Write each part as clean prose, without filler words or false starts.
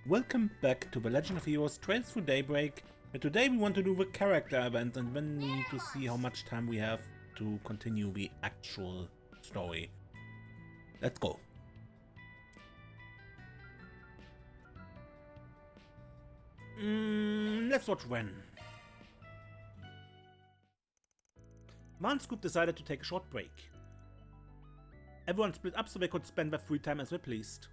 Welcome back to the Legend of Heroes Trails Through Daybreak, and today we want to do the character event and then we need to see how much time we have to continue the actual story. Let's go. Let's watch Renne. Man's group decided to take a short break. Everyone split up so they could spend their free time as they pleased.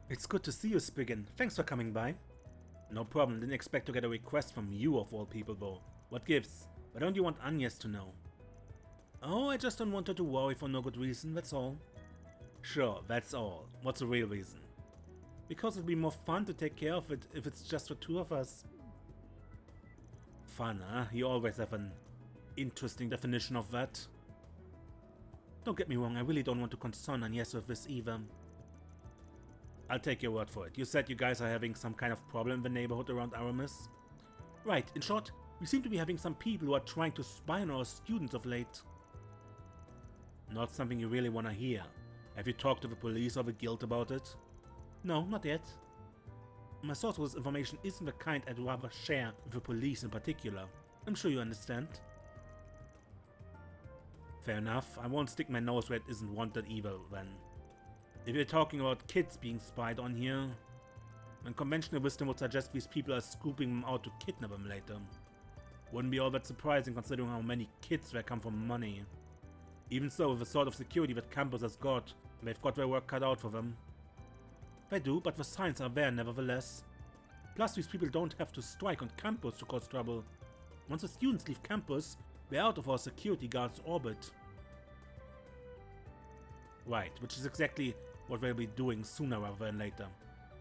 It's good to see you, Spiggin. Thanks for coming by. No problem, didn't expect to get a request from you of all people though. What gives? Why don't you want Agnes to know? Oh, I just don't want her to worry for no good reason, that's all. Sure, that's all. What's the real reason? Because it'd be more fun to take care of it if it's just the two of us. Fun, huh? You always have an interesting definition of that. Don't get me wrong, I really don't want to concern Agnes with this either. I'll take your word for it. You said you guys are having some kind of problem in the neighborhood around Aramis? Right, in short, we seem to be having some people who are trying to spy on our students of late. Not something you really want to hear. Have you talked to the police or the guild about it? No, not yet. My source for this information isn't the kind I'd rather share with the police in particular. I'm sure you understand. Fair enough, I won't stick my nose where it isn't wanted either then. If you're talking about kids being spied on here, then conventional wisdom would suggest these people are scooping them out to kidnap them later. Wouldn't be all that surprising considering how many kids there come from money. Even so, with the sort of security that campus has got, they've got their work cut out for them. They do, but the signs are there nevertheless. Plus, these people don't have to strike on campus to cause trouble. Once the students leave campus, they're out of our security guard's orbit. Right, which is exactly what they'll be doing sooner rather than later.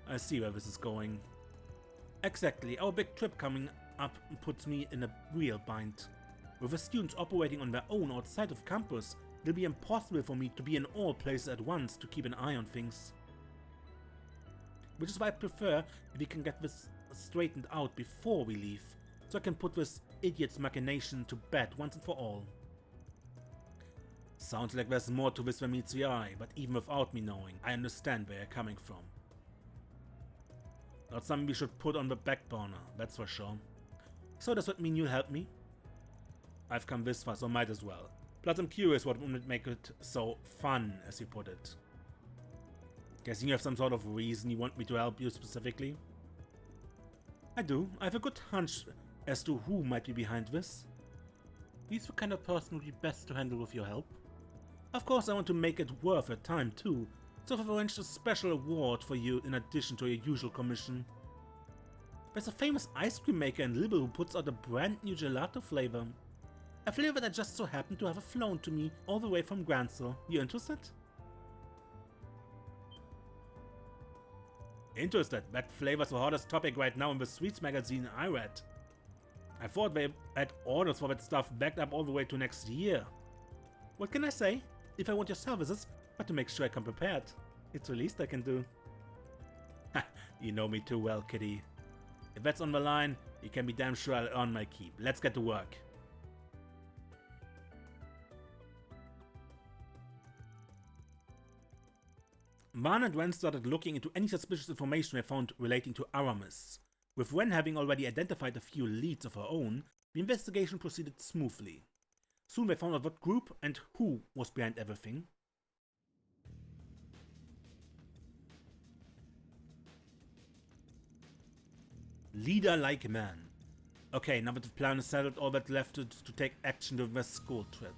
I see where this is going. Exactly, our big trip coming up puts me in a real bind. With the students operating on their own outside of campus, it'll be impossible for me to be in all places at once to keep an eye on things. Which is why I prefer if we can get this straightened out before we leave, so I can put this idiot's machination to bed once and for all. Sounds like there's more to this than meets the eye, but even without me knowing, I understand where you're coming from. Not something we should put on the back burner, that's for sure. So does that mean you'll help me? I've come this far, so might as well. Plus I'm curious what would make it so fun, as you put it. Guessing you have some sort of reason you want me to help you specifically? I do. I have a good hunch as to who might be behind this. He's the kind of person who would be best to handle with your help. Of course, I want to make it worth your time too, so I've arranged a special award for you in addition to your usual commission. There's a famous ice cream maker in Libel who puts out a brand new gelato flavor. A flavor that just so happened to have flown to me all the way from Gransel. You interested? Interested? That flavor's the hottest topic right now in the Sweets magazine I read. I thought they had orders for that stuff backed up all the way to next year. What can I say? If I want your services, but to make sure I come prepared. It's the least I can do. Ha, you know me too well, kitty. If that's on the line, you can be damn sure I'll earn my keep. Let's get to work. Man and Renne started looking into any suspicious information they found relating to Aramis. With Renne having already identified a few leads of her own, the investigation proceeded smoothly. Soon they found out what group and who was behind everything. Leader like man. Okay, now that the plan is settled, all that's left is to take action to the school trip.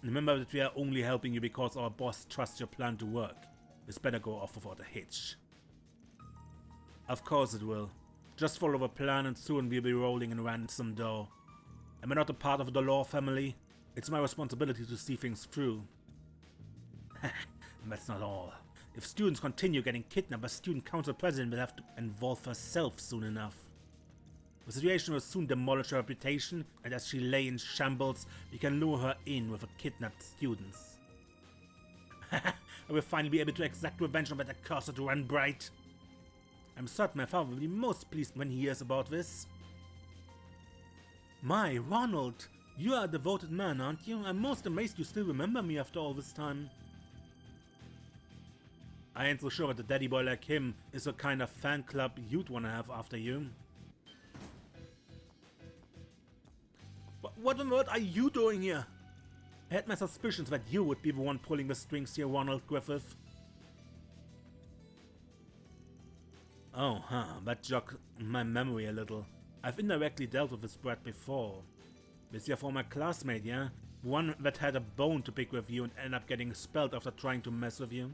Remember that we are only helping you because our boss trusts your plan to work. This better go off without a hitch. Of course it will. Just follow the plan and soon we'll be rolling in ransom dough. Am I not a part of the law family? It's my responsibility to see things through. That's not all. If students continue getting kidnapped, the student council president will have to involve herself soon enough. The situation will soon demolish her reputation, and as she lay in shambles, we can lure her in with the kidnapped students. I will finally be able to exact revenge on that accursed Renne Bright. I'm certain my father will be most pleased when he hears about this. My, Ronald! You are a devoted man, aren't you? I'm most amazed you still remember me after all this time. I ain't so sure that a daddy boy like him is the kind of fan club you'd wanna have after you. What on earth are you doing here? I had my suspicions that you would be the one pulling the strings here, Ronald Griffith. Oh, that jogged my memory a little. I've indirectly dealt with this brat before. This your former classmate, yeah? One that had a bone to pick with you and ended up getting expelled after trying to mess with you.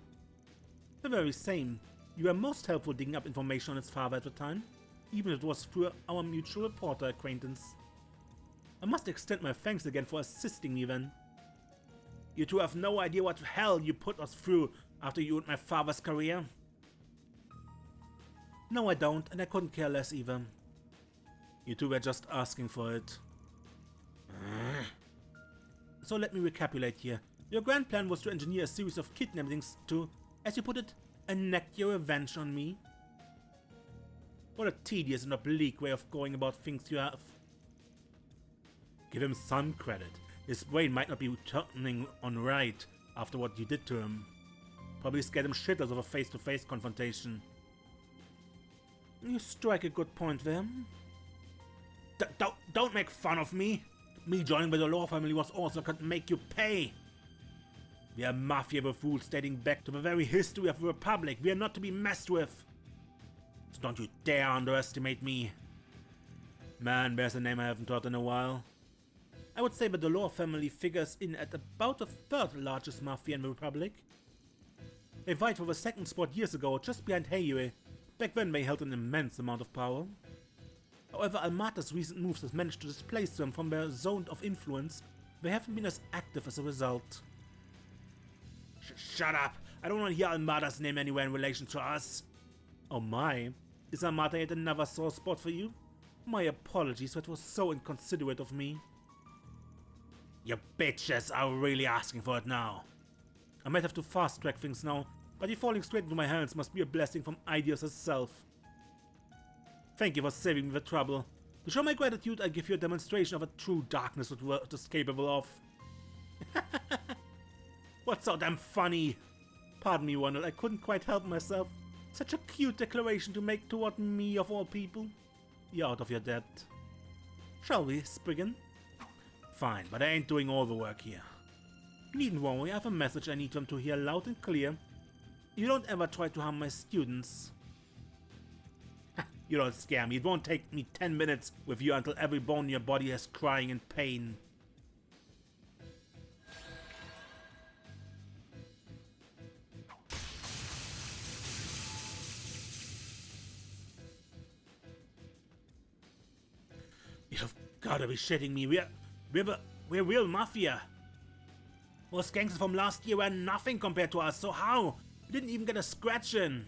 The very same. You were most helpful digging up information on his father at the time, even if it was through our mutual reporter acquaintance. I must extend my thanks again for assisting me then. You two have no idea what hell you put us through after you and my father's career. No, I don't, and I couldn't care less either. You two were just asking for it. So let me recapitulate here. Your grand plan was to engineer a series of kidnappings to, as you put it, enact your revenge on me. What a tedious and oblique way of going about things you have. Give him some credit. His brain might not be turning on right after what you did to him. Probably scared him shitless of a face-to-face confrontation. You strike a good point there. Don't make fun of me. Me joining the TLoH family was also going to make you pay. We are mafia with fools dating back to the very history of the Republic. We are not to be messed with. So don't you dare underestimate me. Man, there's a name I haven't heard in a while. I would say the TLoH family figures in at about the third largest mafia in the Republic. They vied for the second spot years ago, just behind Heiyue. Back then they held an immense amount of power. However, Almata's recent moves has managed to displace them from their zone of influence. They haven't been as active as a result. Shut up! I don't want to hear Almata's name anywhere in relation to us. Oh my, is Almata yet another sore spot for you? My apologies, that was so inconsiderate of me. You bitches are really asking for it now. I might have to fast track things now, but you falling straight into my hands must be a blessing from Ideas herself. Thank you for saving me the trouble. To show my gratitude, I give you a demonstration of a true darkness that we're just capable of. What's so damn funny? Pardon me, Ronald, I couldn't quite help myself. Such a cute declaration to make toward me of all people. You're out of your depth. Shall we, Spriggan? Fine, but I ain't doing all the work here. You needn't worry, I have a message I need them to hear loud and clear. You don't ever try to harm my students. You don't scare me. It won't take me 10 minutes with you until every bone in your body is crying in pain. You've gotta be shitting me. We're real mafia. Those gangsters from last year were nothing compared to us, so how? We didn't even get a scratch in.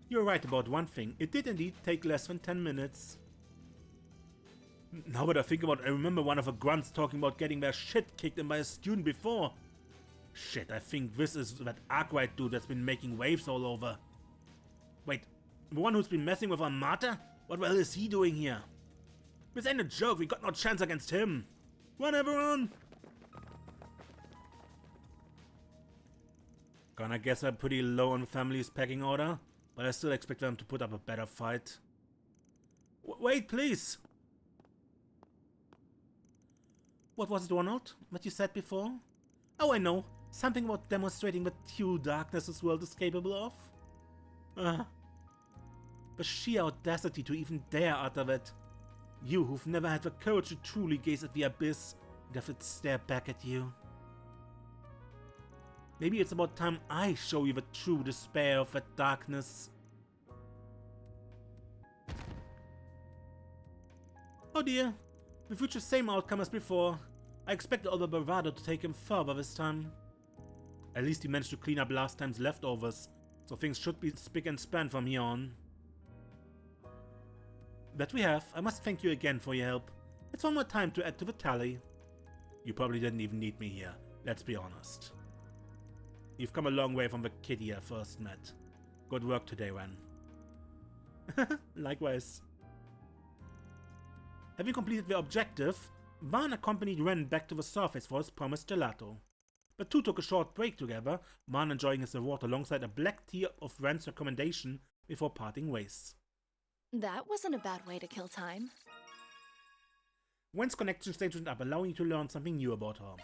You're right about one thing. It did indeed take less than 10 minutes. Now that I think about it, I remember one of the grunts talking about getting their shit kicked in by a student before. Shit, I think this is that Arkwright dude that's been making waves all over. Wait, the one who's been messing with Armata? What the hell is he doing here? This ain't a joke, we got no chance against him. Run, everyone! Gonna guess I'm pretty low on the family's pecking order, but I still expect them to put up a better fight. Wait, please! What was it, Ronald, that you said before? Oh, I know. Something about demonstrating the true darkness this world is capable of. The sheer audacity to even dare utter that. You who've never had the courage to truly gaze at the abyss and have it stare back at you. Maybe it's about time I show you the true despair of that darkness. Oh dear, we've reached the same outcome as before. I expected all the bravado to take him further this time. At least he managed to clean up last time's leftovers, so things should be spick and span from here on. That we have. I must thank you again for your help. It's one more time to add to the tally. You probably didn't even need me here, let's be honest. You've come a long way from the kitty I first met. Good work today, Renne. Likewise. Having completed their objective, Van accompanied Renne back to the surface for his promised gelato. The two took a short break together, Van enjoying his reward alongside a black tea of Renne's recommendation before parting ways. That wasn't a bad way to kill time. Renne's connection strengthened up, allowing you to learn something new about her.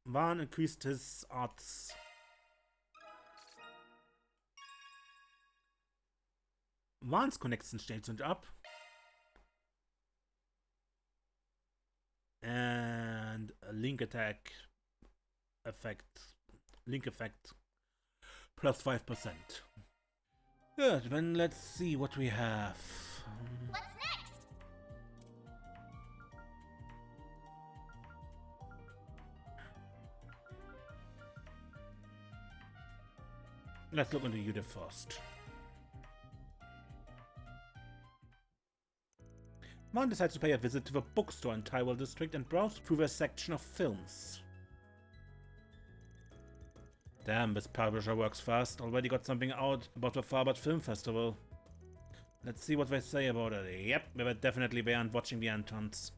Van increased his odds. Van's connection strengthened up. And a link attack effect. Link effect. Plus 5%. Good, then let's see what we have. What's next? Let's look into Judith first. Van decides to pay a visit to the bookstore in Tyrell District and browse through their section of films. Damn, this publisher works fast. Already got something out about the Farbert Film Festival. Let's see what they say about it. Yep, they were definitely there and watching the entrance.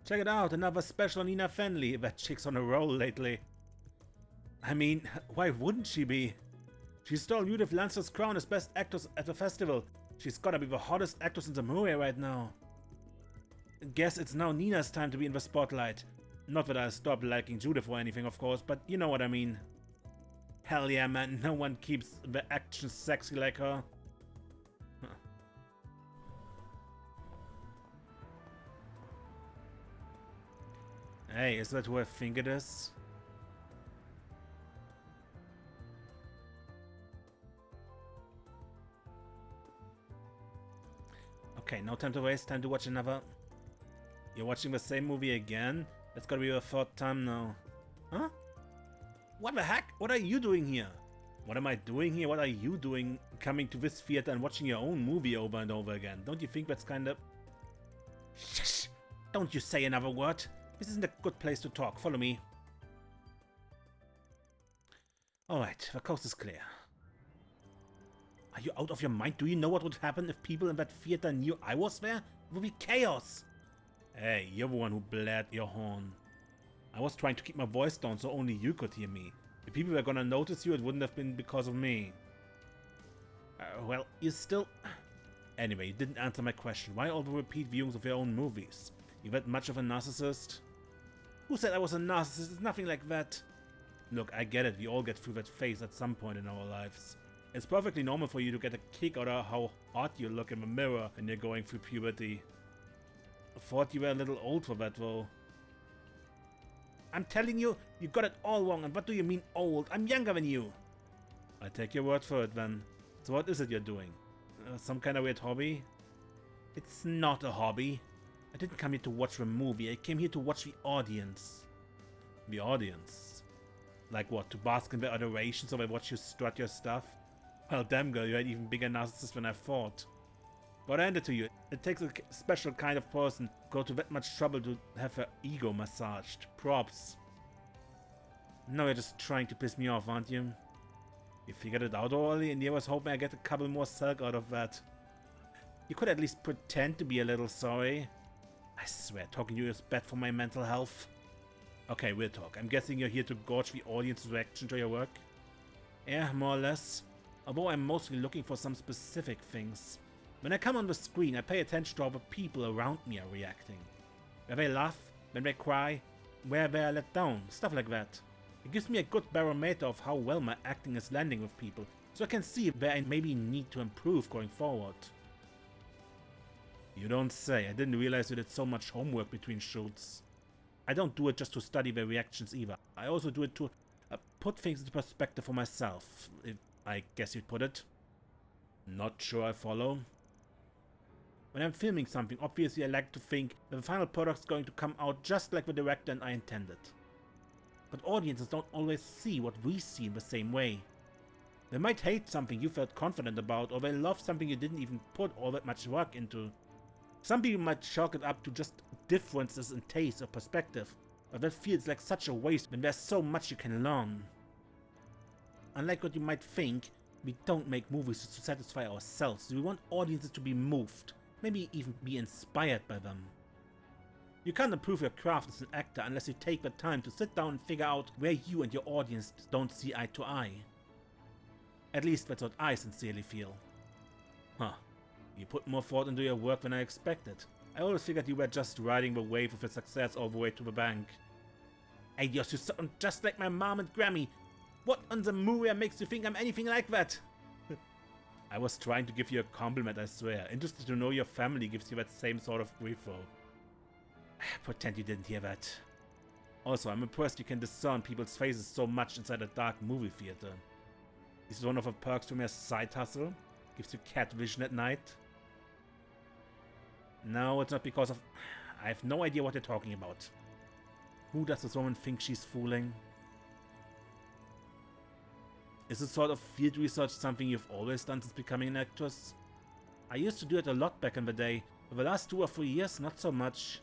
Check it out, another special on Nina Fenley. That chick's on a roll lately. I mean, why wouldn't she be? She stole Judith Lancer's crown as best actress at the festival. She's gotta be the hottest actress in the movie right now. Guess it's now Nina's time to be in the spotlight. Not that I stopped liking Judith or anything, of course, but you know what I mean. Hell yeah, man, no one keeps the action sexy like her. Huh. Hey, is that who I think it is? Okay, no time to waste, time to watch another. You're watching the same movie again? That's gotta be your third time now. Huh? What the heck? What are you doing here? What am I doing here? What are you doing coming to this theater and watching your own movie over and over again? Don't you think that's kind of... Shush! Don't you say another word. This isn't a good place to talk. Follow me. Alright, the coast is clear. Are you out of your mind? Do you know what would happen if people in that theater knew I was there? It would be chaos! Hey, you're the one who blared your horn. I was trying to keep my voice down so only you could hear me. If people were gonna notice you, it wouldn't have been because of me. Well, you still... Anyway, you didn't answer my question. Why all the repeat viewings of your own movies? You that much of a narcissist? Who said I was a narcissist? It's nothing like that. Look, I get it. We all get through that phase at some point in our lives. It's perfectly normal for you to get a kick out of how hot you look in the mirror when you're going through puberty. I thought you were a little old for that, though. I'm telling you, you got it all wrong, and what do you mean old? I'm younger than you! I take your word for it, then. So what is it you're doing? Some kind of weird hobby? It's not a hobby. I didn't come here to watch the movie, I came here to watch the audience. The audience? Like what, to bask in their adoration so they watch you strut your stuff? Well, damn girl, you're an even bigger narcissist than I thought. But I hand it to you, it takes a special kind of person to go to that much trouble to have her ego massaged. Props. Now you're just trying to piss me off, aren't you? You figured it out already, and you was hoping I get a couple more silk out of that. You could at least pretend to be a little sorry. I swear, talking to you is bad for my mental health. Okay, we'll talk. I'm guessing you're here to gauge the audience's reaction to your work? Yeah, more or less. Although I'm mostly looking for some specific things. When I come on the screen, I pay attention to how the people around me are reacting. Where they laugh, when they cry, where they are let down, stuff like that. It gives me a good barometer of how well my acting is landing with people, so I can see where I maybe need to improve going forward. You don't say. I didn't realize you did so much homework between shoots. I don't do it just to study their reactions either. I also do it to put things into perspective for myself, if I guess you'd put it. Not sure I follow. When I'm filming something, obviously I like to think that the final product's going to come out just like the director and I intended. But audiences don't always see what we see in the same way. They might hate something you felt confident about, or they love something you didn't even put all that much work into. Some people might chalk it up to just differences in taste or perspective, but that feels like such a waste when there's so much you can learn. Unlike what you might think, We don't make movies to satisfy ourselves. We want audiences to be moved, maybe even be inspired by them. You can't improve your craft as an actor unless you take the time to sit down and figure out where you and your audience don't see eye to eye. At least that's what I sincerely feel. Huh. You put more thought into your work than I expected. I always figured you were just riding the wave of your success all the way to the bank. Hey, you sound just like my mom and Grammy. What on the movie makes you think I'm anything like that? I was trying to give you a compliment, I swear. Interested to know your family gives you that same sort of grief though. Pretend you didn't hear that. Also, I'm impressed you can discern people's faces so much inside a dark movie theater. Is one of the perks from your side hustle? Gives you cat vision at night? No, it's not because of... I have no idea what you're talking about. Who does this woman think she's fooling? Is this sort of field research something you've always done since becoming an actress? I used to do it a lot back in the day, but the last 2 or 3 years, not so much.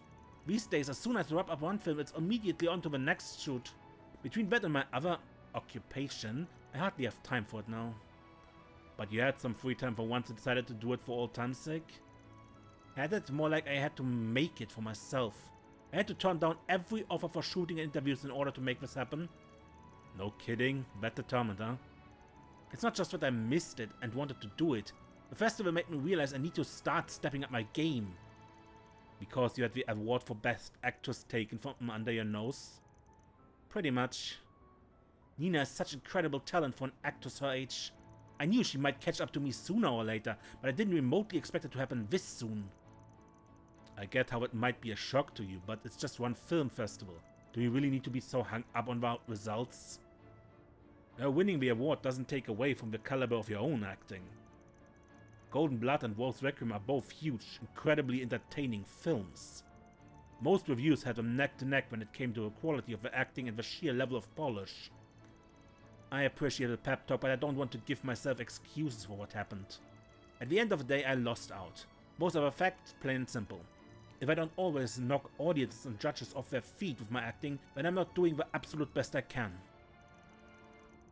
These days, as soon as I wrap up one film, it's immediately on to the next shoot. Between that and my other occupation, I hardly have time for it now. But you had some free time for once and decided to do it for old time's sake? Had it? More like I had to make it for myself. I had to turn down every offer for shooting and interviews in order to make this happen. No kidding, that determined, huh? It's not just that I missed it and wanted to do it. The festival made me realize I need to start stepping up my game. Because you had the award for Best Actress taken from under your nose? Pretty much. Nina has such incredible talent for an actress her age. I knew she might catch up to me sooner or later, but I didn't remotely expect it to happen this soon. I get how it might be a shock to you, but it's just one film festival. Do you really need to be so hung up on the results? Now, winning the award doesn't take away from the caliber of your own acting. Golden Blood and Wolf's Requiem are both huge, incredibly entertaining films. Most reviews had them neck to neck when it came to the quality of the acting and the sheer level of polish. I appreciate the pep talk, but I don't want to give myself excuses for what happened. At the end of the day, I lost out. Both are a fact, plain and simple. If I don't always knock audiences and judges off their feet with my acting, then I'm not doing the absolute best I can.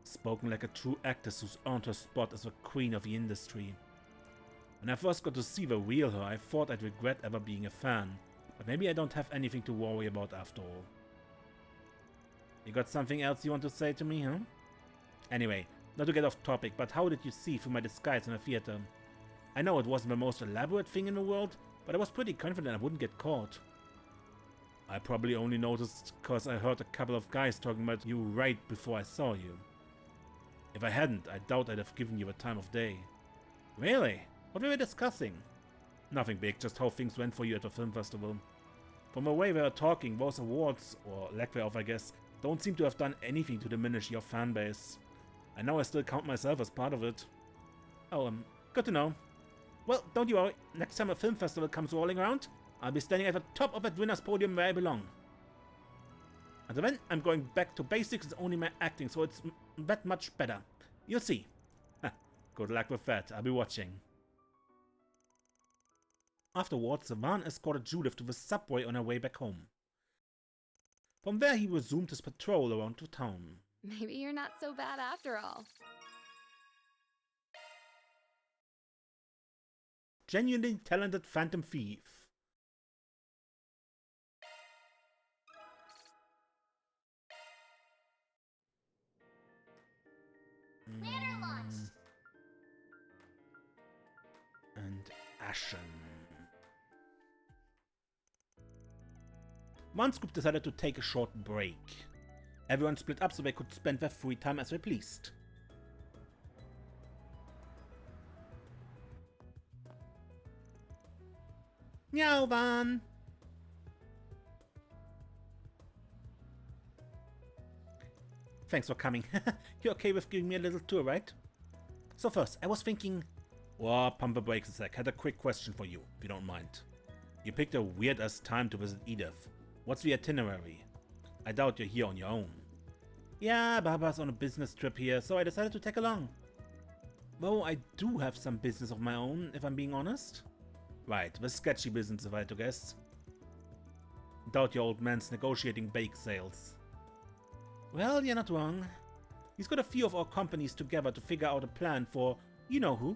Spoken like a true actress who's earned her spot as the queen of the industry. When I first got to see the real her, I thought I'd regret ever being a fan, but maybe I don't have anything to worry about after all. You got something else you want to say to me, huh? Anyway, not to get off topic, but how did you see through my disguise in the theater? I know it wasn't the most elaborate thing in the world, but I was pretty confident I wouldn't get caught. I probably only noticed because I heard a couple of guys talking about you right before I saw you. If I hadn't, I doubt I'd have given you the time of day. Really? What were we discussing? Nothing big, just how things went for you at the film festival. From the way we were talking, those awards, or lack thereof I guess, don't seem to have done anything to diminish your fanbase. I know I still count myself as part of it. Oh, good to know. Well, don't you worry, next time a film festival comes rolling around, I'll be standing at the top of that winner's podium where I belong. Until then, I'm going back to basics and only my acting, so it's that much better. You'll see. Good luck with that, I'll be watching. Afterwards, the van escorted Judith to the subway on her way back home. From there, he resumed his patrol around the town. Maybe you're not so bad after all. Genuinely talented phantom thief. Ladder launch. And Ashen. One group decided to take a short break. Everyone split up so they could spend their free time as they pleased. Meow van! Thanks for coming. You're okay with giving me a little tour, right? So first, I was thinking... Whoa, pump the brakes a sec. Had a quick question for you, if you don't mind. You picked a weird-ass time to visit Edith. What's the itinerary? I doubt you're here on your own. Yeah, Baba's on a business trip here, so I decided to tag along. Though I do have some business of my own, if I'm being honest. Right, the sketchy business if I had to guess. Doubt your old man's negotiating bake sales. Well, you're not wrong. He's got a few of our companies together to figure out a plan for you-know-who.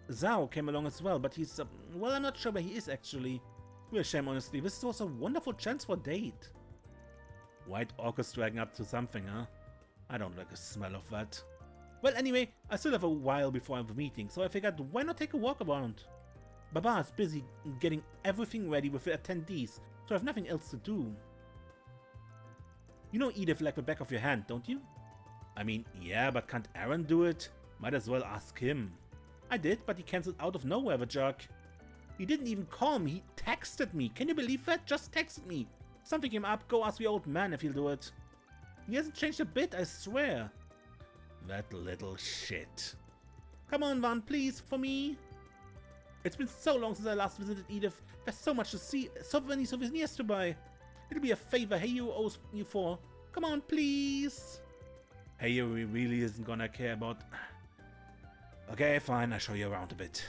Zhao came along as well, but he's, well, I'm not sure where he is actually. Real shame, honestly. This was a wonderful chance for a date. White orchestrating up to something, huh? I don't like the smell of that. Well, anyway, I still have a while before I have a meeting, so I figured why not take a walk around? Baba's busy getting everything ready with the attendees, so I have nothing else to do. You know Edith like the back of your hand, don't you? I mean, yeah, but can't Aaron do it? Might as well ask him. I did, but he cancelled out of nowhere, the jerk. He didn't even call me, he texted me. Can you believe that? Just texted me. Something came up, go ask the old man if he'll do it. He hasn't changed a bit, I swear. That little shit. Come on, Van, please, for me. It's been so long since I last visited Edith. There's so much to see, so many souvenirs to buy. It'll be a favor Heyu owes you for. Come on, please. Heyu really isn't gonna care about... Okay, fine, I'll show you around a bit.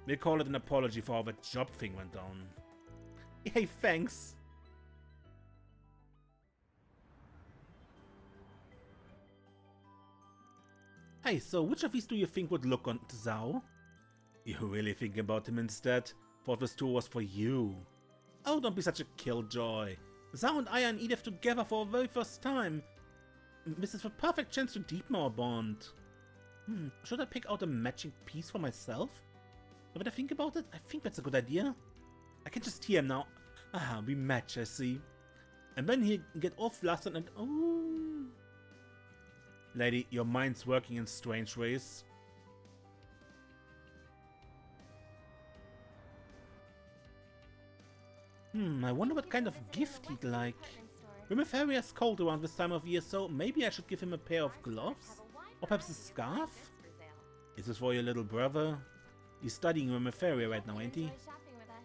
We'll call it an apology for how that job thing went down. Hey, thanks. Hey, so which of these do you think would look on Zhao? You really think about him instead? Thought this tour was for you. Oh, don't be such a killjoy. Zhao and I are in Edith together for the very first time. This is the perfect chance to deepen our bond. Should I pick out a matching piece for myself? But I think about it, I think that's a good idea. I can just hear him now. Ah, we match, I see. And then he'll get all flustered and... Oh... Lady, your mind's working in strange ways. I wonder what kind of gift he'd like. Rimiferia's cold around this time of year, so maybe I should give him a pair of gloves? Or perhaps a scarf? Is this for your little brother? He's studying Remiferia right now, ain't he?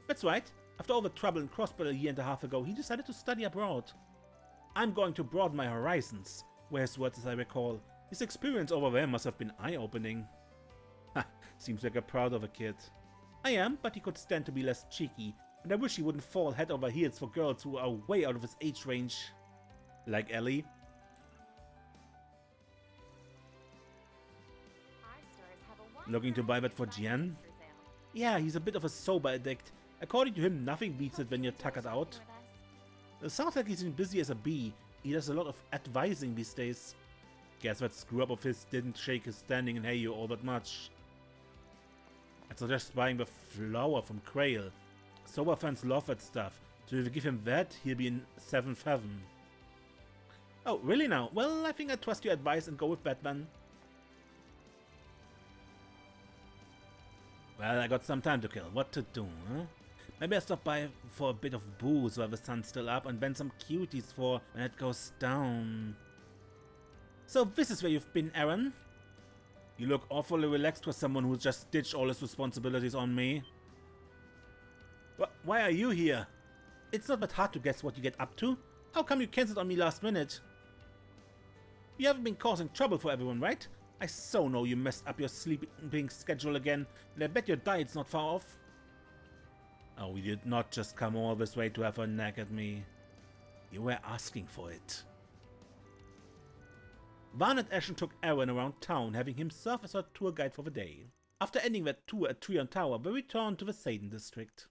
That's right. After all the trouble in Crossbell a year and a half ago, he decided to study abroad. I'm going to broaden my horizons, were his words as I recall. His experience over there must have been eye-opening. Ha, seems like a proud of a kid. I am, but he could stand to be less cheeky, and I wish he wouldn't fall head over heels for girls who are way out of his age range. Like Ellie. Looking to buy that for Jian? Yeah, he's a bit of a sober addict. According to him, nothing beats it when you're tuckered out. It sounds like he's been busy as a bee. He does a lot of advising these days. Guess that screw-up of his didn't shake his standing in Heyu all that much. I'd suggest buying the flower from Krail. Sober fans love that stuff, so if you give him that, he'll be in 7th heaven. Oh, really now? Well, I think I trust your advice and go with that then. Well, I got some time to kill. What to do, huh? Maybe I stop by for a bit of booze while the sun's still up and then some cuties for when it goes down. So this is where you've been, Aaron? You look awfully relaxed for someone who's just ditched all his responsibilities on me. Why are you here? It's not that hard to guess what you get up to. How come you cancelled on me last minute? You haven't been causing trouble for everyone, right? I so know you messed up your sleeping schedule again, and I bet your diet's not far off. Oh, you did not just come all this way to have a nag at me. You were asking for it. Van and Ashen took Aaron around town, having him serve as her tour guide for the day. After ending their tour at Trion Tower, they returned to the Seiden district.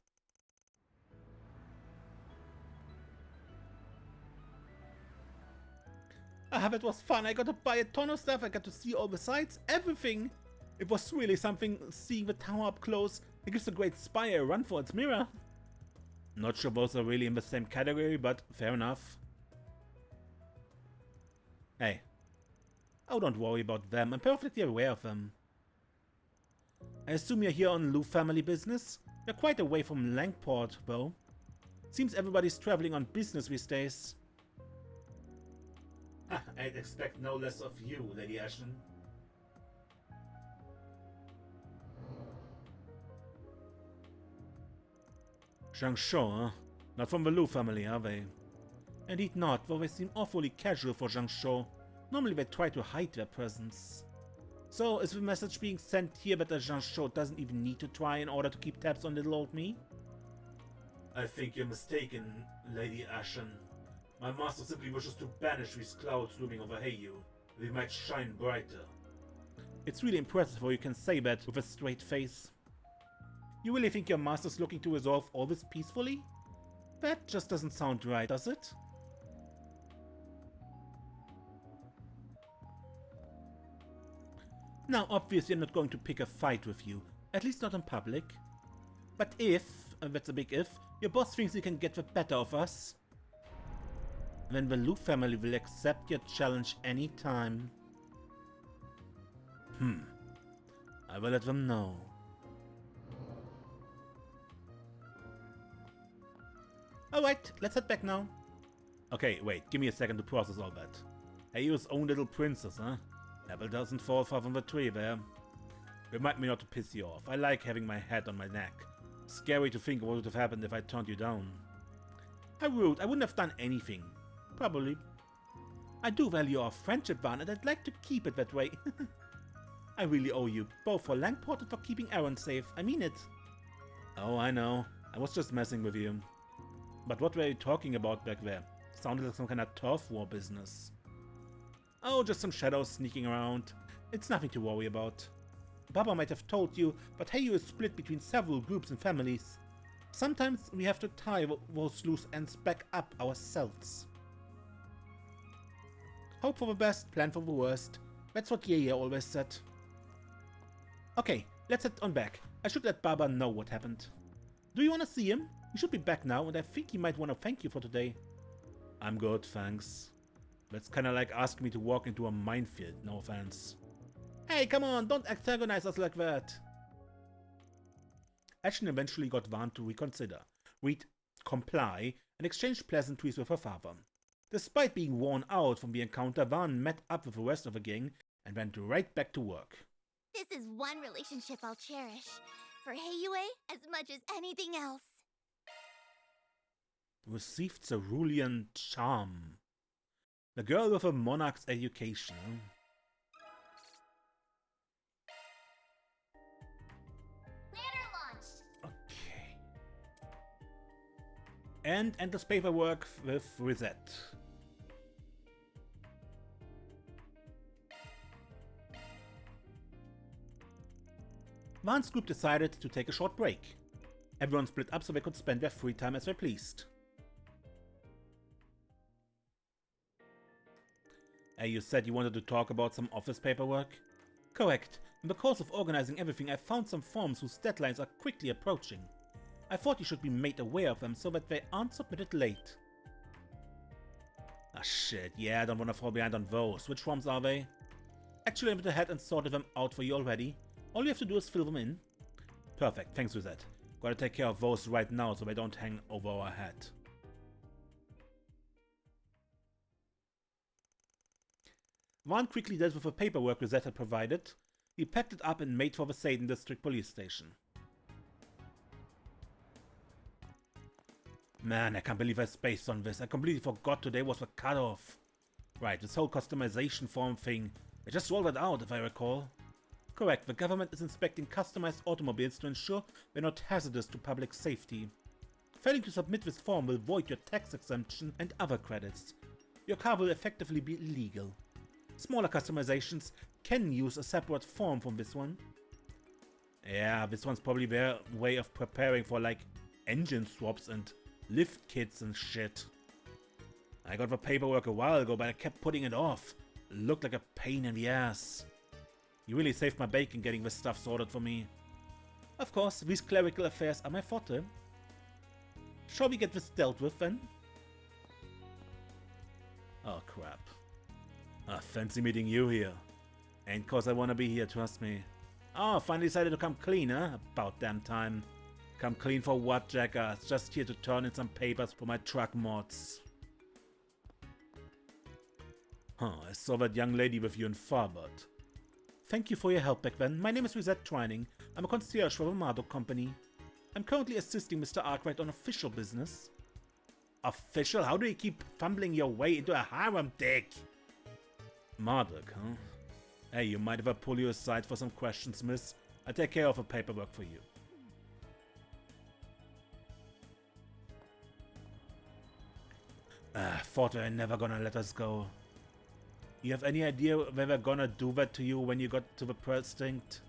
Ah, that was fun. I got to buy a ton of stuff. I got to see all the sights, everything. It was really something seeing the tower up close. It gives the Great Spire a run for its mirror. Not sure those are really in the same category, but fair enough. Hey. Oh, don't worry about them. I'm perfectly aware of them. I assume you're here on Lu family business? You're quite away from Langport, though. Seems everybody's traveling on business these days. I'd expect no less of you, Lady Ashen. Zhangshou, huh? Not from the Lu family, are they? Indeed not, though they seem awfully casual for Zhangshou. Normally they try to hide their presence. So, is the message being sent here that the Zhangshou doesn't even need to try in order to keep tabs on little old me? I think you're mistaken, Lady Ashen. My master simply wishes to banish these clouds looming over Heyu. we might shine brighter. It's really impressive how you can say that with a straight face. You really think your master's looking to resolve all this peacefully? That just doesn't sound right, does it? Now, obviously I'm not going to pick a fight with you, at least not in public. But if, and that's a big if, your boss thinks he can get the better of us, then the Lu family will accept your challenge anytime. I will let them know. Alright, let's head back now. Okay, wait, give me a second to process all that. Heyo's own little princess, huh? Apple doesn't fall far from the tree there. Remind me not to piss you off. I like having my head on my neck. Scary to think what would have happened if I turned you down. How rude, I wouldn't have done anything. Probably. I do value our friendship, Van, and I'd like to keep it that way. I really owe you, both for Langport and for keeping Aaron safe. I mean it. Oh, I know. I was just messing with you. But what were you talking about back there? Sounded like some kind of turf war business. Oh, just some shadows sneaking around. It's nothing to worry about. Baba might have told you, but Heyo is split between several groups and families. Sometimes we have to tie those loose ends back up ourselves. Hope for the best, plan for the worst. That's what Yaya always said. Okay, let's head on back. I should let Baba know what happened. Do you want to see him? He should be back now, and I think he might want to thank you for today. I'm good, thanks. That's kinda like asking me to walk into a minefield, no offense. Hey, come on, don't antagonize us like that. Ashen eventually got Van to reconsider, comply, and exchange pleasantries with her father. Despite being worn out from the encounter, Van met up with the rest of the gang and went right back to work. This is one relationship I'll cherish. For Heiyue, as much as anything else. Received cerulean charm. The girl with a monarch's education. Ladder launch! Okay. And enters paperwork with Risette. Van's group decided to take a short break. Everyone split up so they could spend their free time as they pleased. Hey, you said you wanted to talk about some office paperwork? Correct. In the course of organizing everything, I found some forms whose deadlines are quickly approaching. I thought you should be made aware of them so that they aren't submitted late. Ah shit, yeah, I don't want to fall behind on those. Which forms are they? Actually, I went ahead and sorted them out for you already. All you have to do is fill them in. Perfect, thanks for that. Gotta take care of those right now so they don't hang over our head. Van quickly dealt with the paperwork Risette had provided. He packed it up and made for the Satan District Police Station. Man, I can't believe I spaced on this. I completely forgot today was the cutoff. Right, this whole customization form thing. I just rolled it out, if I recall. Correct, the government is inspecting customized automobiles to ensure they're not hazardous to public safety. Failing to submit this form will void your tax exemption and other credits. Your car will effectively be illegal. Smaller customizations can use a separate form from this one. Yeah, this one's probably their way of preparing for like engine swaps and lift kits and shit. I got the paperwork a while ago, but I kept putting it off. It looked like a pain in the ass. You really saved my bacon getting this stuff sorted for me. Of course, these clerical affairs are my forte. Shall we get this dealt with then? Oh crap. Fancy meeting you here. Ain't cause I wanna be here, trust me. Oh, finally decided to come clean, huh? About damn time. Come clean for what, jackass? Just here to turn in some papers for my truck mods. Huh, I saw that young lady with you in Farbot. Thank you for your help back then. My name is Risette Twining. I'm a concierge for the Marduk Company. I'm currently assisting Mr. Arkwright on official business. Official? How do you keep fumbling your way into a harem, dick? Marduk, huh? Hey, you mind if I pull you aside for some questions, miss? I'll take care of the paperwork for you. Thought they were never gonna let us go. You have any idea where they're gonna do that to you when you got to the precinct?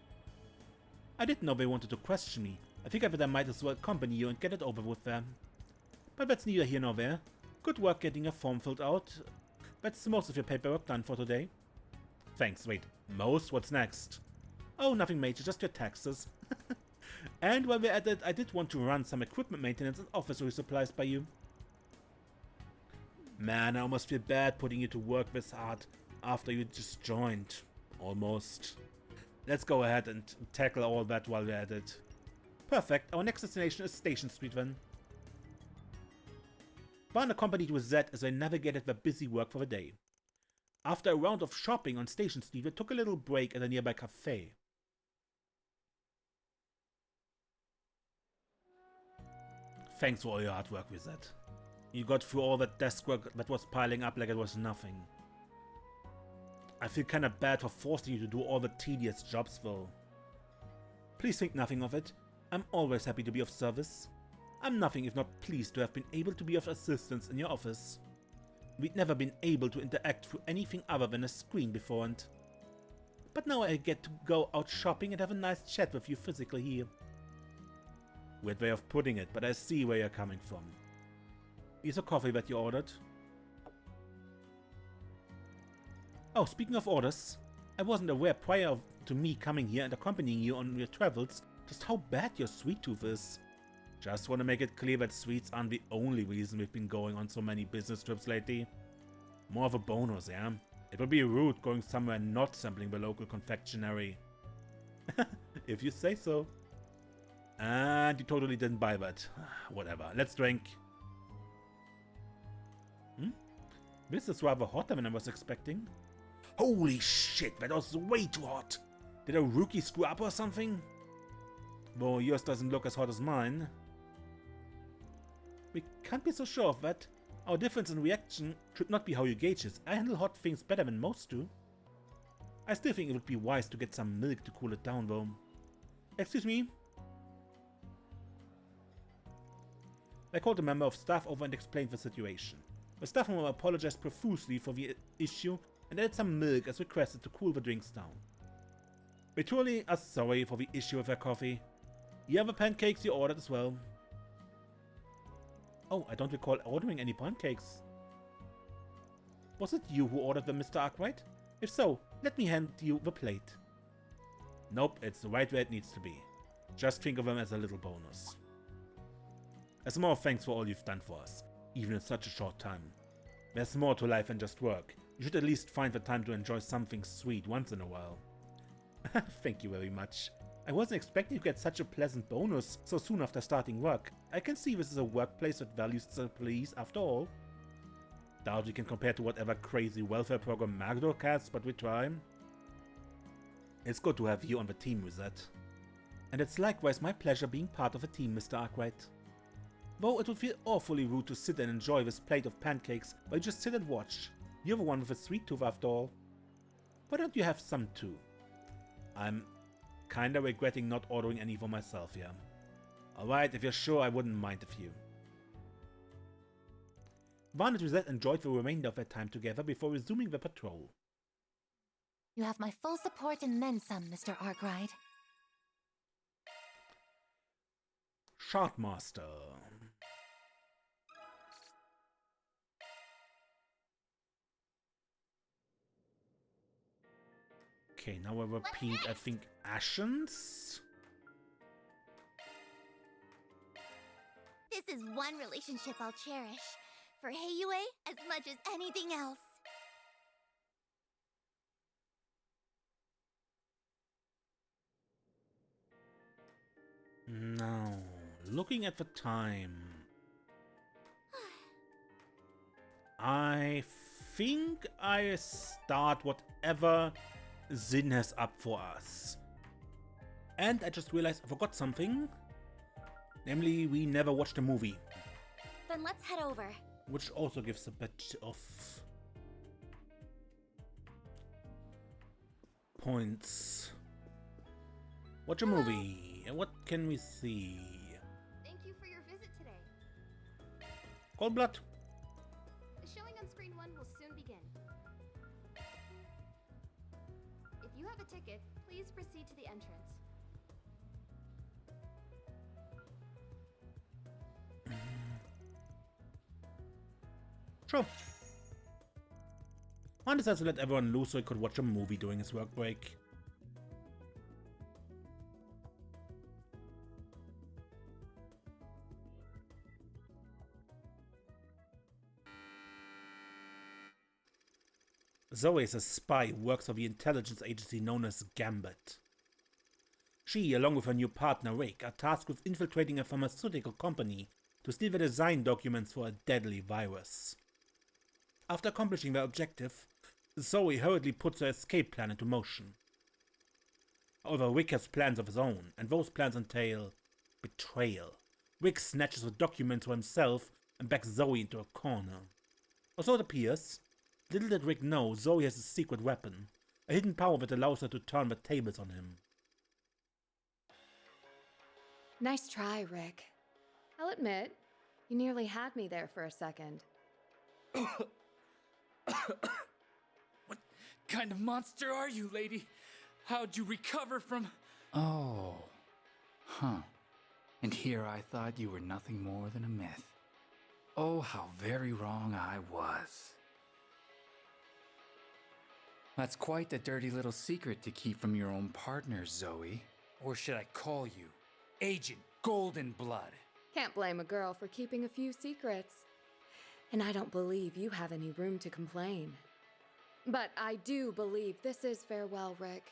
I didn't know they wanted to question me. I figured that I might as well accompany you and get it over with them. But that's neither here nor there. Good work getting a form filled out. That's most of your paperwork done for today. Thanks, wait, most? What's next? Oh, nothing major, just your taxes. And while we're at it, I did want to run some equipment maintenance and office resupplies by you. Man, I almost feel bad putting you to work this hard after you just joined. Almost. Let's go ahead and tackle all that while we're at it. Perfect, our next destination is Station Street then. Vaughn accompanied Risette as they navigated their busy work for the day. After a round of shopping on Station Street, they took a little break at a nearby cafe. Thanks for all your hard work, Risette. You got through all that desk work that was piling up like it was nothing. I feel kinda bad for forcing you to do all the tedious jobs though. Please think nothing of it. I'm always happy to be of service. I'm nothing if not pleased to have been able to be of assistance in your office. We'd never been able to interact through anything other than a screen beforehand. But now I get to go out shopping and have a nice chat with you physically here. Weird way of putting it, but I see where you're coming from. Here's a coffee that you ordered. Oh, speaking of orders, I wasn't aware prior to me coming here and accompanying you on your travels just how bad your sweet tooth is. Just want to make it clear that sweets aren't the only reason we've been going on so many business trips lately. More of a bonus, yeah? It would be rude going somewhere and not sampling the local confectionery. If you say so. And you totally didn't buy that. Whatever, let's drink. This is rather hotter than I was expecting. Holy shit, that was way too hot. Did a rookie screw up or something? Though yours doesn't look as hot as mine. We can't be so sure of that. Our difference in reaction should not be how you gauge it. I handle hot things better than most do. I still think it would be wise to get some milk to cool it down though. Excuse me? I called a member of staff over and explained the situation. The staff member apologized profusely for the issue and added some milk as requested to cool the drinks down. We truly are sorry for the issue with our coffee. You have the pancakes you ordered as well. Oh, I don't recall ordering any pancakes. Was it you who ordered them, Mr. Arkwright? If so, let me hand you the plate. Nope, it's right where it needs to be. Just think of them as a little bonus. As a more thanks for all you've done for us, even in such a short time. There's more to life than just work. You should at least find the time to enjoy something sweet once in a while. Thank you very much. I wasn't expecting to get such a pleasant bonus so soon after starting work. I can see this is a workplace that values its employees after all. Doubt we can compare to whatever crazy welfare program Magdor has, but we try. It's good to have you on the team, Risette. And it's likewise my pleasure being part of a team, Mr. Arkwright. Though it would feel awfully rude to sit and enjoy this plate of pancakes while you just sit and watch. You're the one with a sweet tooth after all. Why don't you have some too? I'm kinda regretting not ordering any for myself, yeah. Alright, if you're sure, I wouldn't mind a few. Vaughn and Risette enjoyed the remainder of their time together before resuming their patrol. You have my full support and then some, Mr. Arkwright. Shardmaster. Okay, now I repeat, I think Ashen's? This is one relationship I'll cherish. For Heiyue, as much as anything else. Now, looking at the time, I think I start whatever Zin has up for us. And I just realized I forgot something. Namely, we never watched a movie. Then let's head over. Which also gives a bit of points. Watch a movie. And what can we see? Thank you for your visit today. Cold Blood. The showing on screen 1 will soon begin. You have a ticket. Please proceed to the entrance. Sure. One decides to let everyone loose so he could watch a movie during his work break. Zoe is a spy who works for the intelligence agency known as Gambit. She, along with her new partner Rick, are tasked with infiltrating a pharmaceutical company to steal the design documents for a deadly virus. After accomplishing their objective, Zoe hurriedly puts her escape plan into motion. However, Rick has plans of his own, and those plans entail betrayal. Rick snatches the documents for himself and backs Zoe into a corner. Or so it appears. Little did Rick know, Zoe has a secret weapon, a hidden power that allows her to turn the tables on him. Nice try, Rick. I'll admit, you nearly had me there for a second. What kind of monster are you, lady? How'd you recover from... Oh. Huh. And here I thought you were nothing more than a myth. Oh, how very wrong I was. That's quite a dirty little secret to keep from your own partner, Zoe. Or should I call you Agent Golden Blood? Can't blame a girl for keeping a few secrets. And I don't believe you have any room to complain. But I do believe this is farewell, Rick.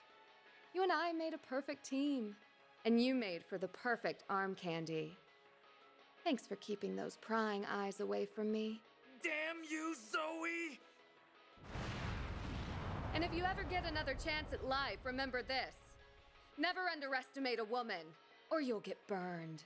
You and I made a perfect team. And you made for the perfect arm candy. Thanks for keeping those prying eyes away from me. Damn you, Zoe! And if you ever get another chance at life, remember this. Never underestimate a woman, or you'll get burned.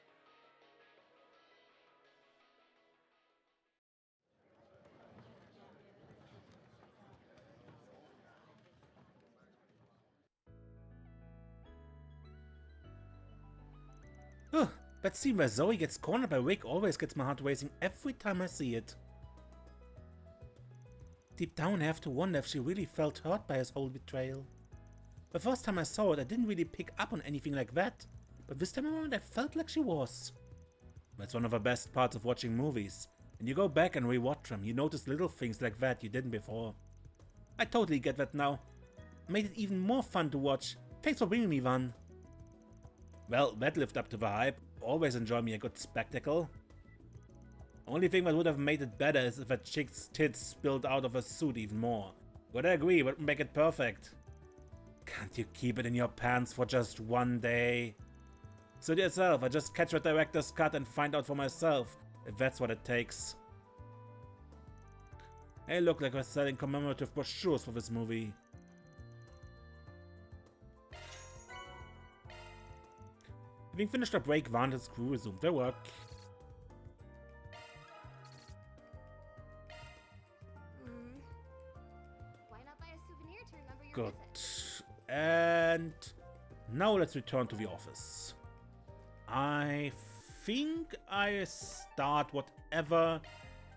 That scene where Zoe gets cornered by Rick always gets my heart racing every time I see it. Deep down I have to wonder if she really felt hurt by his whole betrayal. The first time I saw it I didn't really pick up on anything like that, but this time around I felt like she was. That's one of the best parts of watching movies. When you go back and rewatch them, you notice little things like that you didn't before. I totally get that now. Made it even more fun to watch. Thanks for bringing me one. Well, that lived up to the hype. Always enjoy me a good spectacle. Only thing that would have made it better is if a chick's tits spilled out of her suit even more. But I agree, would make it perfect. Can't you keep it in your pants for just one day? Suit yourself, I just catch the director's cut and find out for myself, if that's what it takes. Hey, look like we're selling commemorative brochures for this movie. Having finished our break, Vaughn and his crew resumed their work. Why not buy a souvenir to remember your Good. visit? And now let's return to the office. I think I start whatever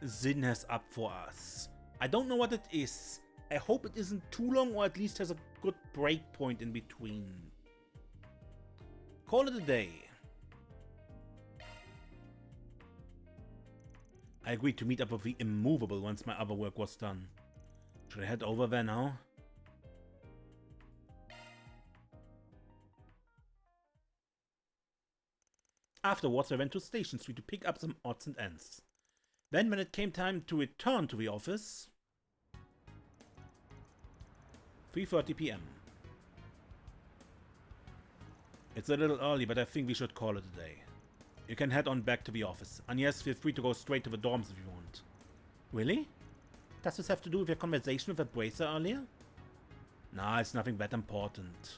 Zin has up for us. I don't know what it is. I hope it isn't too long or at least has a good break point in between. Call it a day. I agreed to meet up with the Immovable once my other work was done. Should I head over there now? Afterwards, I went to Station Street to pick up some odds and ends. Then, when it came time to return to the office, 3:30 p.m. It's a little early, but I think we should call it a day. You can head on back to the office. And yes, feel free to go straight to the dorms if you want. Really? Does this have to do with your conversation with the Bracer earlier? Nah, it's nothing that important.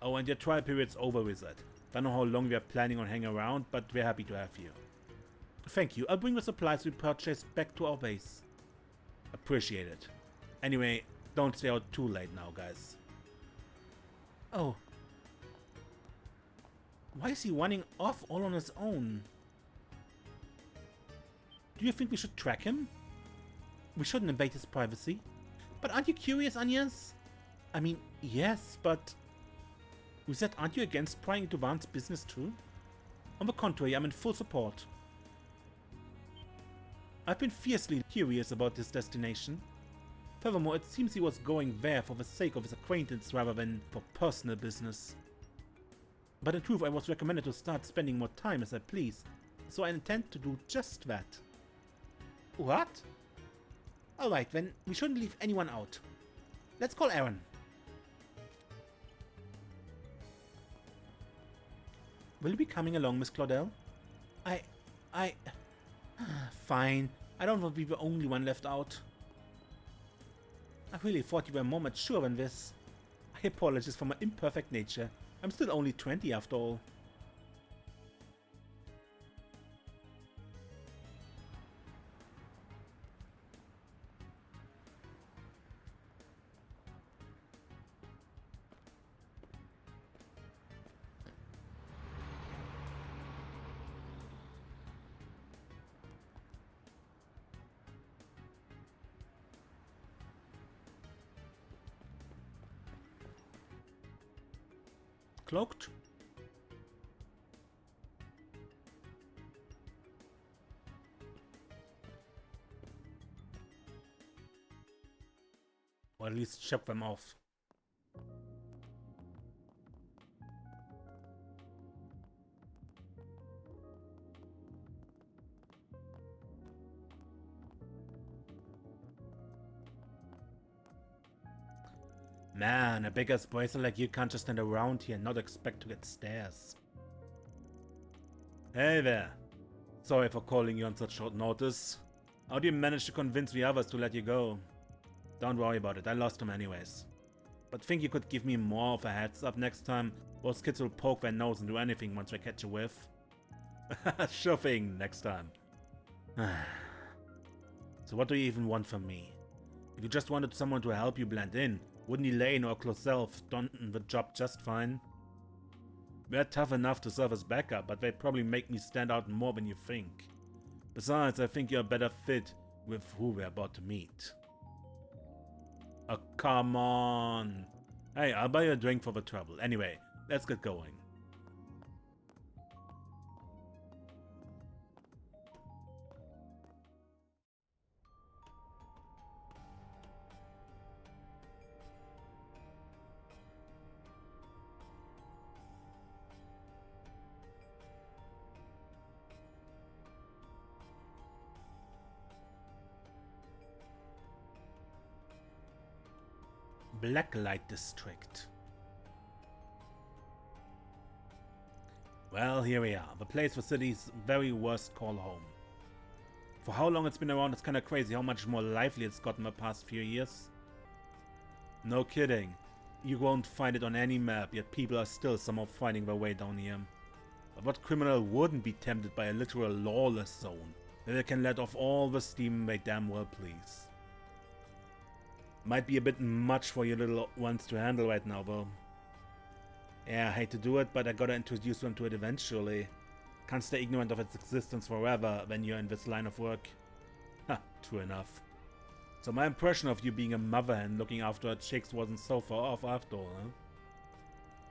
Oh, and your trial period's over with that. Don't know how long we are planning on hanging around, but we're happy to have you. Thank you. I'll bring the supplies we purchased back to our base. Appreciate it. Anyway, don't stay out too late now, guys. Oh. Why is he running off all on his own? Do you think we should track him? We shouldn't invade his privacy. But aren't you curious, Agnes? I mean, yes, but... Risette, aren't you against prying into Vaughn's business too? On the contrary, I'm in full support. I've been fiercely curious about his destination. Furthermore, it seems he was going there for the sake of his acquaintance rather than for personal business. But in truth, I was recommended to start spending more time as I please, so I intend to do just that. What? Alright, then we shouldn't leave anyone out. Let's call Aaron. Will you be coming along, Miss Claudel? Fine. I don't want to be the only one left out. I really thought you were more mature than this. I apologize for my imperfect nature. I'm still only 20 after all. Cloaked? Or at least ship them off. Man, a big ass bracer like you can't just stand around here and not expect to get stares. Hey there. Sorry for calling you on such short notice. How do you manage to convince the others to let you go? Don't worry about it, I lost them anyways. But think you could give me more of a heads up next time? Those kids will poke their nose into anything once they catch a whiff. Sure thing, next time. So what do you even want from me? If you just wanted someone to help you blend in, wouldn't Elaine or Cloself done the job just fine? They're tough enough to serve as backup, but they probably make me stand out more than you think. Besides, I think you're a better fit with who we're about to meet. Oh, come on. Hey, I'll buy you a drink for the trouble. Anyway, let's get going. Blacklight District. Well, here we are. The place the city's very worst call home. For how long it's been around, it's kinda crazy how much more lively it's gotten the past few years. No kidding. You won't find it on any map, yet people are still somehow finding their way down here. But what criminal wouldn't be tempted by a literal lawless zone, where they can let off all the steam they damn well please? Might be a bit much for your little ones to handle right now, though. Yeah, I hate to do it, but I gotta introduce them to it eventually. Can't stay ignorant of its existence forever when you're in this line of work. Ha, true enough. So my impression of you being a mother hen looking after her chicks wasn't so far off after all, huh?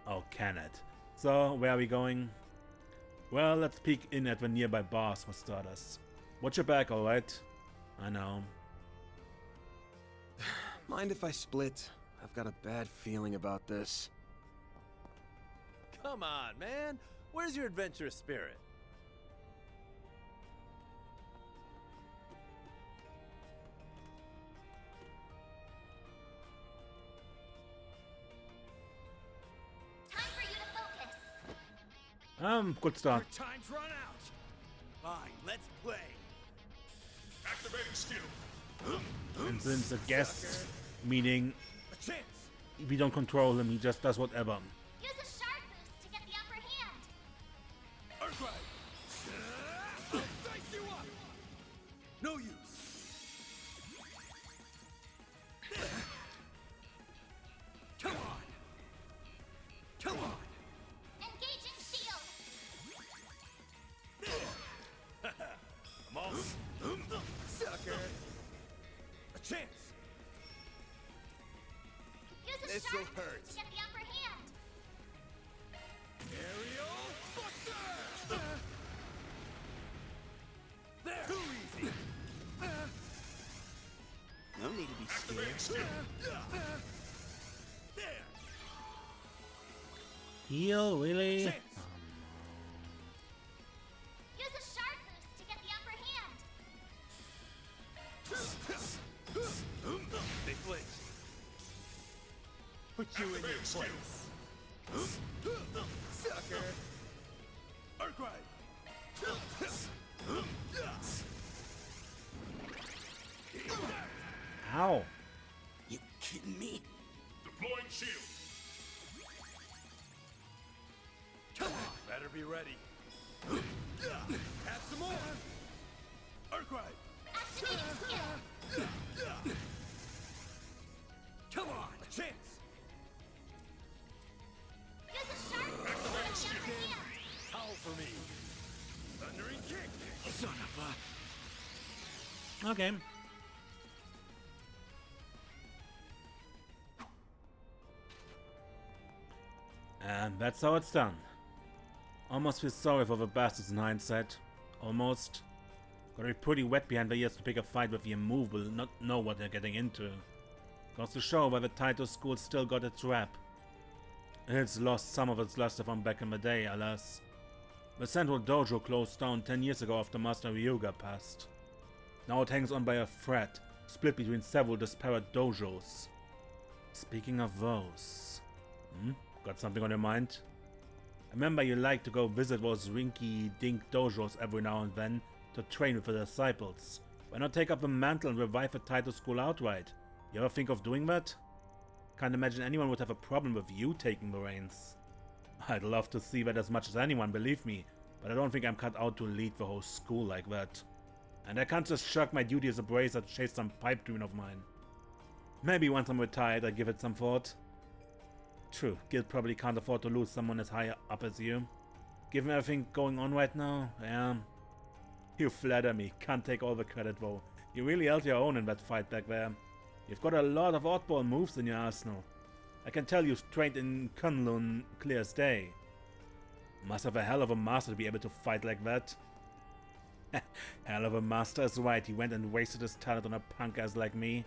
Oh, can it? So, where are we going? Well, let's peek in at the nearby bars for starters. Watch your back, alright? I know. Mind if I split? I've got a bad feeling about this. Come on, man. Where's your adventurous spirit? Time for you to focus. Good start. Your time's run out. Fine, let's play. Activating skill. And since a guest, meaning A chance. we don't control him, he just does whatever. Use a sharp boost to get the upper hand. Earthquake. I'll dice you up. No use. Come on. Come on. Engaging shield. I'm all sucker. A chance. Use a This This'll hurt. To get the upper hand. Aerial Buster! There! Too easy! No need to be Activating scared. skill. There! Heal, really? Chance. Use a sharp boost to get the upper hand. They flinch. Put you in your Activating skill. place. Sucker! Arkwright! Ow. You kidding me? Deploying shield. Come on! Better be ready. Have some more! Arkwright! Activating skill. Come on! A chance! Use a sharp boost to get the upper hand. Howl for me! Thundering kick! Son of a... Okay. And that's how it's done. Almost feel sorry for the bastards in hindsight. Almost. Gotta be pretty wet behind the ears to pick a fight with the immovable, not know what they're getting into. Goes to show why the Taito school still got its rap. It's lost some of its luster from back in the day, alas. The central dojo closed down 10 years ago after Master Ryuga passed. Now it hangs on by a thread, split between several disparate dojos. Speaking of those... Got something on your mind? I remember you like to go visit those rinky-dink dojos every now and then to train with the disciples. Why not take up the mantle and revive the Taito school outright? You ever think of doing that? Can't imagine anyone would have a problem with you taking the reins. I'd love to see that as much as anyone, believe me, but I don't think I'm cut out to lead the whole school like that. And I can't just shirk my duty as a bracer to chase some pipe dream of mine. Maybe once I'm retired I'll give it some thought. True, Guild probably can't afford to lose someone as high up as you. Given everything going on right now, yeah. You flatter me, can't take all the credit though. You really held your own in that fight back there. You've got a lot of oddball moves in your arsenal. I can tell you've trained in Kunlun clear as day. Must have a hell of a master to be able to fight like that. Hell of a master is right, he went and wasted his talent on a punk ass like me.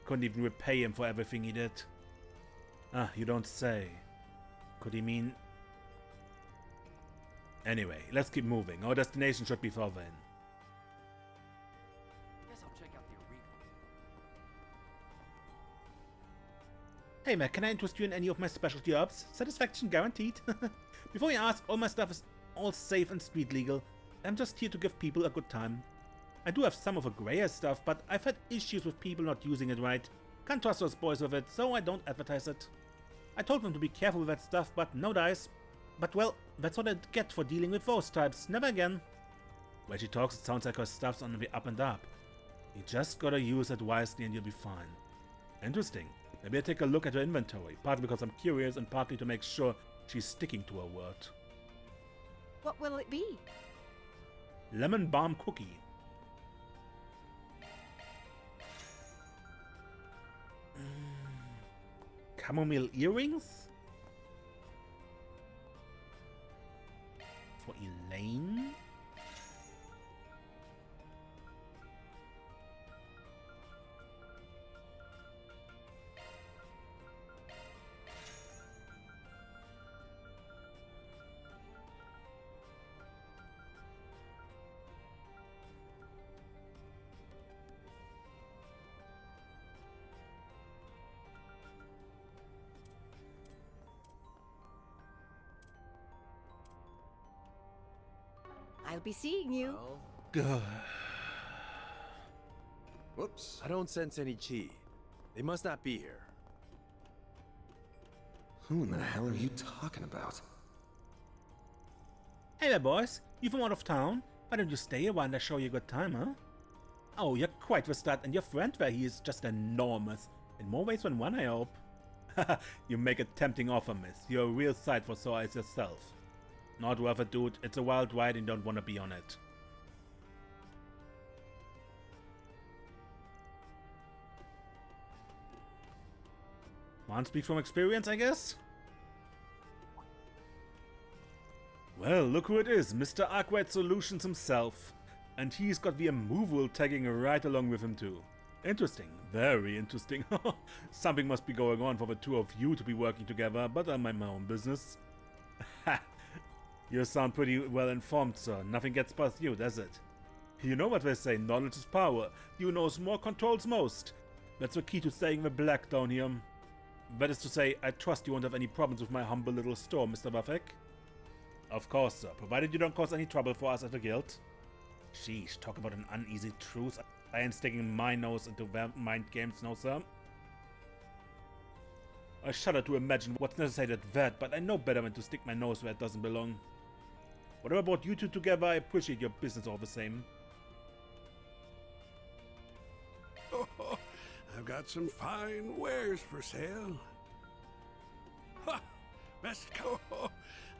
Couldn't even repay him for everything he did. Ah, you don't say. Could he mean... Anyway, let's keep moving. Our destination should be Thorvain. Guess I'll check out the arena. Hey Mac, can I interest you in any of my specialty herbs? Satisfaction guaranteed. Before you ask, all my stuff is all safe and street legal. I'm just here to give people a good time. I do have some of the grayer stuff, but I've had issues with people not using it right. Can't trust those boys with it, so I don't advertise it. I told them to be careful with that stuff, but no dice. But well, that's what I get for dealing with those types. Never again. When she talks, it sounds like her stuff's on the up and up. You just gotta use it wisely and you'll be fine. Interesting. Maybe I'll take a look at her inventory, partly because I'm curious and partly to make sure she's sticking to her word. What will it be? Lemon balm cookie. Chamomile earrings? For Elaine? I'll be seeing you. Well, whoops. I don't sense any chi. They must not be here. Who in the hell are you talking about? Hey there, boys. You from out of town? Why don't you stay a while and I show you a good time, huh? Oh, you're quite the stud, and your friend there, he is just enormous. In more ways than one, I hope. You make a tempting offer, miss. You're a real sight for sore eyes yourself. Not worth it, dude. It's a wild ride and don't want to be on it. Can't speak from experience, I guess? Well, look who it is, Mr. Arkwright Solutions himself. And he's got the immovable tagging right along with him too. Interesting, very interesting. Something must be going on for the two of you to be working together, but I mind my own business. Ha! You sound pretty well informed, sir. Nothing gets past you, does it? You know what they say, knowledge is power. You knows more, controls most. That's the key to staying in the black down here. That is to say, I trust you won't have any problems with my humble little store, Mr. Wafek. Of course, sir, provided you don't cause any trouble for us at the guild. Sheesh, talk about an uneasy truce. I ain't sticking my nose into their mind games, no, sir. I shudder to imagine what's necessary at that, but I know better than to stick my nose where it doesn't belong. Whatever brought you two together, I appreciate your business all the same. Oh, I've got some fine wares for sale. Ha! Best go.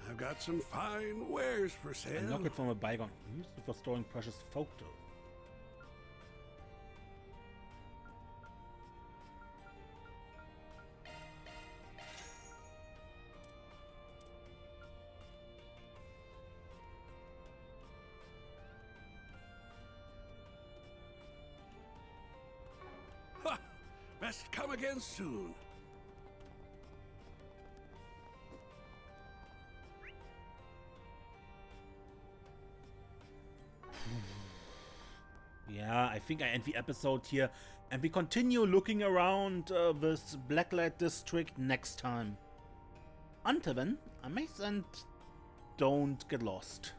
I've got some fine wares for sale. A locket from a bygone. Used for storing precious photos. Ha! Best come again soon. Yeah, I think I end the episode here, and we continue looking around this Blacklight district next time. Until then, I may and don't get lost.